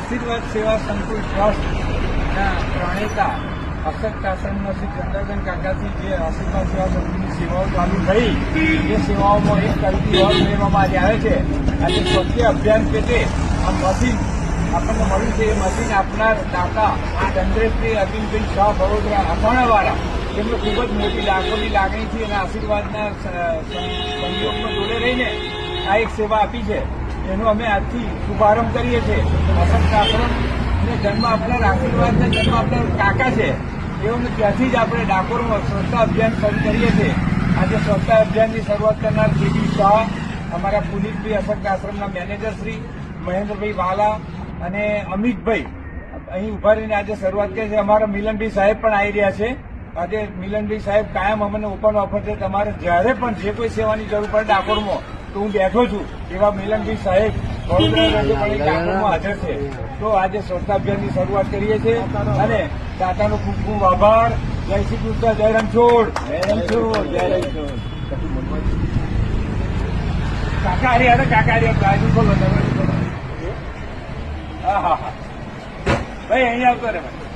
આશીર્વાદ સેવા સંકુલ ટ્રસ્ટના પ્રણેતા અશક્તાશ્રમના શ્રી ચંદ્રબેન કાકાથી જે આશીર્વાદ સેવા સંકુલની સેવાઓ ચાલુ થઈ એ સેવાઓમાં એક તરફી ઓર લેવામાં આજે આવે છે. આજે સ્વચ્છતા અભિયાન પેટે આ મશીન આપણને મળ્યું છે. એ મશીન આપનાર દાતા આ ચંદ્રેશભાઈ અરવિંદભાઈ શાહ વડોદરા અખાણાવાળા તેમને ખૂબ જ મોટી લાખોની લાગણીથી અને આશીર્વાદના સંયોગમાં જોડે રહીને આ એક સેવા આપી છે. એનો અમે આજથી શુભારંભ કરીએ છીએ. અશક્તાશ્રમને જન્મ આપનાર આશીર્વાદને જન્મ આપનાર કાકા છે એઓને ત્યાંથી જ આપણે ડાકોરમાં સ્વચ્છતા અભિયાન શરૂ કરીએ છીએ. આજે સ્વચ્છતા અભિયાનની શરૂઆત કરનાર જેબી શાહ, અમારા પુનિતભાઈ અશક્તાશ્રમના મેનેજર શ્રી મહેન્દ્રભાઈ વાલા અને અમિતભાઈ અહીં ઉભા રહીને આજે શરૂઆત કરી છે. અમારા મિલનભાઈ સાહેબ પણ આવી રહ્યા છે. આજે મિલનભાઈ સાહેબ કાયમ અમને ઓપન ઓફર છે. તમારે જ્યારે પણ જે કોઈ સેવાની જરૂર પડે ડાકોરમાં તો હું બેઠો છું એવા મિલનભાઈ સાહેબ વડોદરા ડાકોરમાં હાજર છે. તો આજે સ્વચ્છતા અભિયાનની શરૂઆત કરીએ છીએ અને દાતાનો ખૂબ ખૂબ આભાર. જય શ્રી કૃષ્ણ, જય રણછોડ, જય રણછોડ, જય રણછોડ. કાકા હારે કાકા હારે પ્રાઇઝ બોલો તમે. હા હા હા ભાઈ અહીંયા આવતો રે ભાઈ.